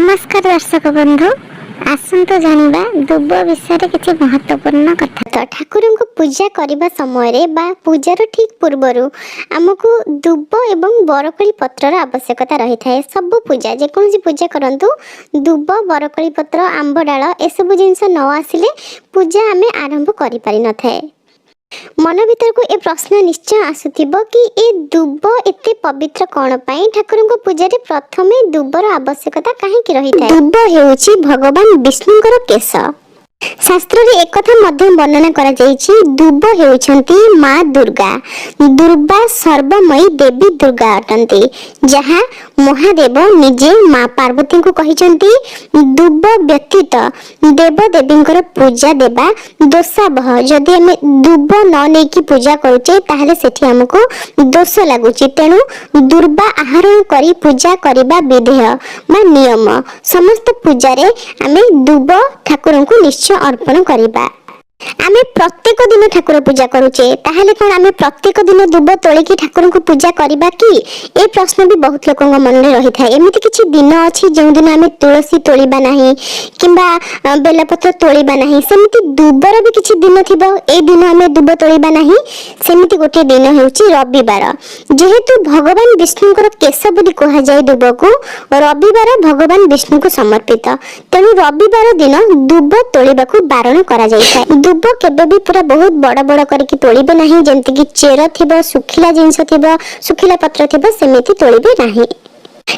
नमस्कार दर्शक बंधु आसंत जानिबा दुब विषय किसी महत्वपूर्ण कथा। तो ठाकुर को पूजा करने समय बा पूजार ठीक पूर्वर आमको दुब एवं बरकोली पत्र आवश्यकता रही है। सब पूजा जेकोसी पूजा करंतु दुब बरकोली पत्र आंब डाल एसबू जिनस न आसिले पूजा आमे आरंभ करि पारि न थाए। मन भीतर को ए प्रश्न निश्चय आसुथिबो कि ए दुब एते पवित्र कोन पई ठाकुर को पूजा रे प्रथमे दुबर आवश्यकता काहे कि रही थाए। दुब हेउची भगवान विष्णुकर केश। शास्त्र रे एक कथा मध्य वर्णना करा जायछि दुब हेउछंती मां दुर्गा। दुर्गा सर्वमयी देवी दुर्गा अटंती जहा महादेव निजे मां पार्वती को कहिचंती दुब व्यतीत देव देवींकर पूजा देबा दोषाबह। जदि हमें दुब न नै की पूजा करूचे ताहले सेठी हमको दोष लागुची। तेनु दुर्बा आहरण करी पूजा करिबा विधेय बा नियम। समस्त पूजा रे हमें दुब ठाकुर को निश्चय अर्पण करिबा। आमे प्रत्येक दिन ठाकुर पूजा करूचे ताहले कोन आमे प्रत्येक दिन दुब तोलिकी ठाकुर को पूजा करिबा कि ए प्रश्न भी बहुत लोकन मन रे रही थाए। एमिति किछि दिन अछि जे दिन आमे तुलसी तोलिबा नाही किंबा बेलपत्र तोलिबा नाही सेमिति दुबर भी किछि दिन थिबो ए दिन आमे दुब तोलिबा नाही। सेमिति गोटे दिन हेउछि रविवार। जेहेतु भगवान विष्णुकर केश बोली कहा जाय दुब को रविवार भगवान विष्णु को समर्पित तेनु रविवार दिन दुब तोलिबा को बारण करा जाय थाए। दुब केबे भी पूरा बहुत बड़ बड़ करके तोलिबे नाही जेंति कि चेर थिबो सुखिला जिंस थिबो सुखिला पत्र थिबो सेमिति तोलिबे नाही।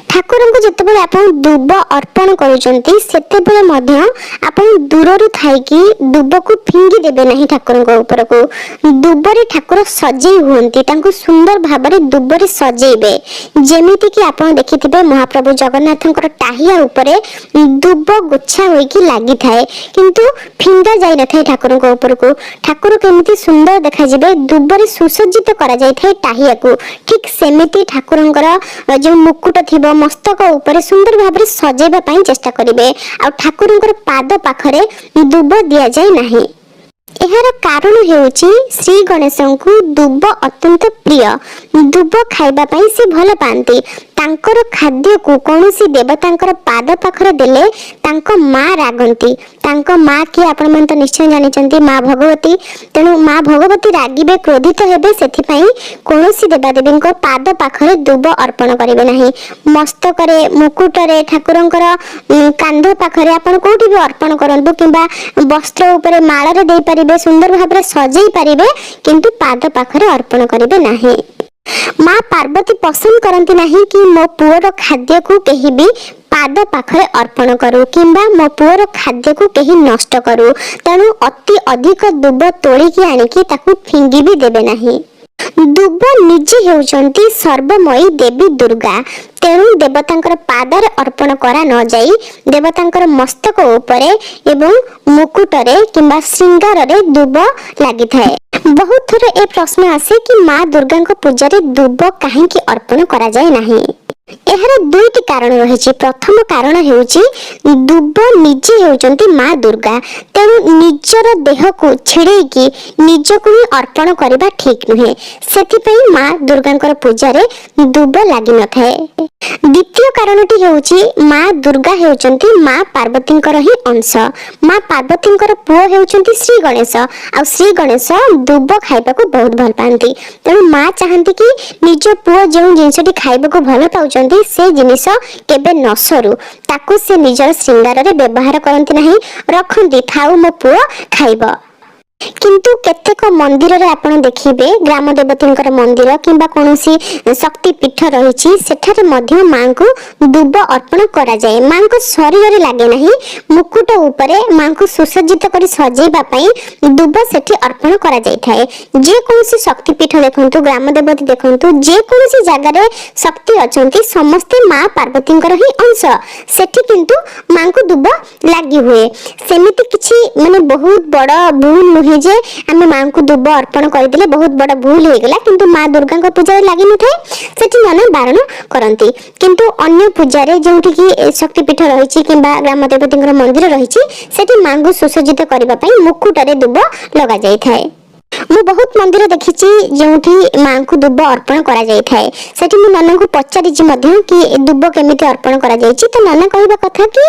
ठाकुर को जतबे आपण दुब अर्पण करूचंती सेतेबेले मध्य आपण दूररु थाई कि दुब को फिंगी देबे नाही। ठाकुर को ऊपर को दुबरे ठाकुर सजई हुंती तांको सुंदर भाबरे दुबरे सजेइबे जेमिति कि आपण देखिथिबे महाप्रभु जगन्नाथंकर टाहिया ऊपरे दुब गुच्छा होई कि लागि थाए किंतु फिंगा जाई न थाए। ठाकुर को ऊपर को ठाकुर केमिति सुंदर देखा जिबे दुबरे सुसज्जित करा जाई थाए टाहिया को ठीक सेमिति ठाकुरंकर जो मुकुट मस्तक ऊपर सुंदर भाव सजेबा पई चेष्टा करिवे आ ठाकुरंकर पाद पाखरे दुब दिया जाय नाही। एहार कारण हेउची श्री गणेशं को दुब अत्यंत प्रिय। दुब खाइबा पई से भल पांती तांकर खाद्य को कोनोसी देवतांकर पाद पाखरे देले तांको मां रागंती। तांको मां की आपण मन तो निश्चय जानि चंती मां भगवती। तेनु मां भगवती रागिबे क्रोधित हेबे सेथि पई कोनोसी देवादेवींको पाद पाखरे दुब अर्पण करिवे नाही। मस्तक रे मुकुट रे ठाकुरंकर कांध पाखरे आपण कोठी भी अर्पण करंतु किबा वस्त्र ऊपर माला रे देई परिबे सुंदर भाबरे सजेई परिबे किंतु पाद पाखरे अर्पण करिवे नाही। मां पार्वती पसंद करती नहीं कि मो पुअर खाद्य को कहीं भी पाद पाखरे अर्पण करू किंबा मो पुअर खाद्य को कहीं नष्ट करू। तेणु अति अधिक दुब तोलिकी आनिकी ताकू फिंगी भी देबे नहीं। दुब निजे हेउचंती सर्वमयी देवी दुर्गा। तेणु देवतांकर पादर अर्पण करा न जाई देवतांकर मस्तक ऊपरे एवं मुकुटरे किंबा श्रृंगार रे दुब लागि थाए। बहुत थोर ए प्रश्न आसे कि मां दुर्गा को पूजा रे दुब काहे कि अर्पण करा जाय नाही। एहार दुईटी कारण रहिछि। प्रथम कारण हेउछि दुब निजे हेउचंती मां दुर्गा तेणु निजर देह को छिड़े कि निज को ही अर्पण करबा ठीक नुहे। सेथि पई मां दुर्गांकर पूजा रे दुब लागि न थाए। द्वितीय कारणटी हेउछि मां दुर्गा हेउचंती मां पार्वतींकर ही अंश। मां पार्वतींकर पुओ हेउचंती श्री गणेश आ श्री गणेश दुब खाइबा को बहुत भल पांती। तेणु मां चाहंती कि निज पुओ जे जिंसटी खाइबा को भल पाउचंती से जिनिस केबे न सरू ताकू से निजर श्रृंगार रे व्यवहार करंती नाही रखंती थाउ मो पुओ खाइबा। किंतु केतेक मंदिर रे आपण देखिबे ग्राम देवतींकर मंदिर किंबा कोनोसी शक्ति पीठ रहिछि सेठारे मध्य मां को दुब अर्पण करा जाय। मां को शरीर रे लागे नाही मुकुट ऊपरे मां को सुसज्जित करी सजेबा पई दुब सेठी अर्पण करा जाय थाए। जे कोनोसी शक्ति पीठ देखंतु ग्राम देवती देखंतु जे कोनोसी जगह रे शक्ति अछंती समस्ते मां पार्वतींकर ही अंश सेठी किंतु मां को दुब लागि हुए। सेमिति किछि माने बहुत बड़ भूल जे आमे मां को दुब अर्पण कर दिले बहुत बड़ा भूल हो गला किंतु मां दुर्गा को पूजा रे लागि न थाए सेठी माने बारण करंती। किंतु अन्य पूजा रे जोंठी की शक्ति पीठ रहिछि किंबा ग्राम देवतींकर मंदिर रहिछि सेठी मां को सुसज्जित करबा पई मुकुट रे दुब लगा जाय थाए। ମୁଁ ବହୁତ ମନ୍ଦିର ଦେଖିଛି ଯେଉଁଠି ମାଙ୍କୁ ଦୁବ ଅର୍ପଣ କରାଯାଇଥାଏ। ସେଠି ମୁଁ ନନାଙ୍କୁ ପଚାରିଛି ମଧ୍ୟ କି ଦୁବ କେମିତି ଅର୍ପଣ କରାଯାଇଛି। ତ ନନା କହିବା କଥା କି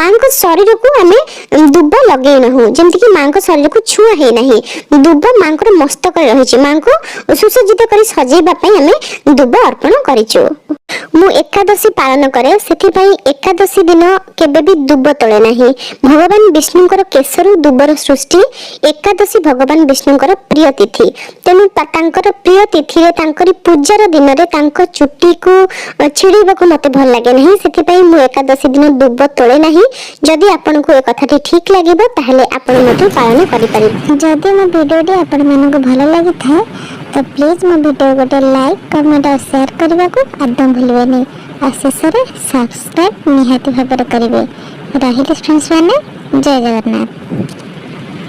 ମାଙ୍କ ଶରୀରକୁ ଆମେ ଦୁବ ଲଗେଇ ନାହୁଁ, ଯେମିତିକି ମାଙ୍କ ଶରୀରକୁ ଛୁଆଁ ହେଇନାହିଁ। ଦୁବ ମାଙ୍କର ମସ୍ତକରେ ରହିଛି, ମାଙ୍କୁ ସୁସଜ୍ଜିତ କରି ସଜେଇବା ପାଇଁ ଆମେ ଦୁବ ଅର୍ପଣ କରିଛୁ। ମୁଁ ଏକାଦଶୀ ପାଳନ କରେ, ସେଥିପାଇଁ ଏକାଦଶୀ ଦିନ କେବେ ବି ଦୁବ ତଳେ ନାହିଁ। ଭଗବାନ ବିଷ୍ଣୁଙ୍କର କେଶରୁ ଦୁବର ସୃଷ୍ଟି। ଏକାଦଶୀ ଭଗବାନ ବିଷ୍ଣୁଙ୍କର ପ୍ରିୟ ତିଥି, ତେଣୁ ତାଙ୍କର ପ୍ରିୟ ତିଥିରେ ତାଙ୍କରି ପୂଜାର ଦିନରେ ତାଙ୍କ ଚୁଟିକୁ ଛିଡ଼େଇବାକୁ ମତେ ଭଲ ଲାଗେ ନାହିଁ। ସେଥିପାଇଁ ମୁଁ ଏକାଦଶୀ ଦିନ ଦୁବ ତୋଳେ ନାହିଁ। ଯଦି ଆପଣଙ୍କୁ ଏ କଥାଟି ଠିକ୍ ଲାଗିବ ତାହେଲେ ଆପଣ ମଧ୍ୟ ପାଳନ କରିପାରିବେ। ଯଦି ମୋ ଭିଡ଼ିଓଟି ଆପଣମାନଙ୍କୁ ଭଲ ଲାଗିଥାଏ ତ ପ୍ଲିଜ୍ ମୋ ଭିଡ଼ିଓ ଗୋଟେ ଲାଇକ୍, କମେଣ୍ଟ ଆଉ ସେୟାର କରିବାକୁ ଆଦୌ ଭୁଲିବେନି। ଆଉ ଶେଷରେ ସବସ୍କ୍ରାଇବ୍ ନିହାତି ଭାବରେ କରିବେ। ରହିଲି ଫ୍ରେଣ୍ଡସ୍ ମାନେ, ଜୟ ଜଗନ୍ନାଥ।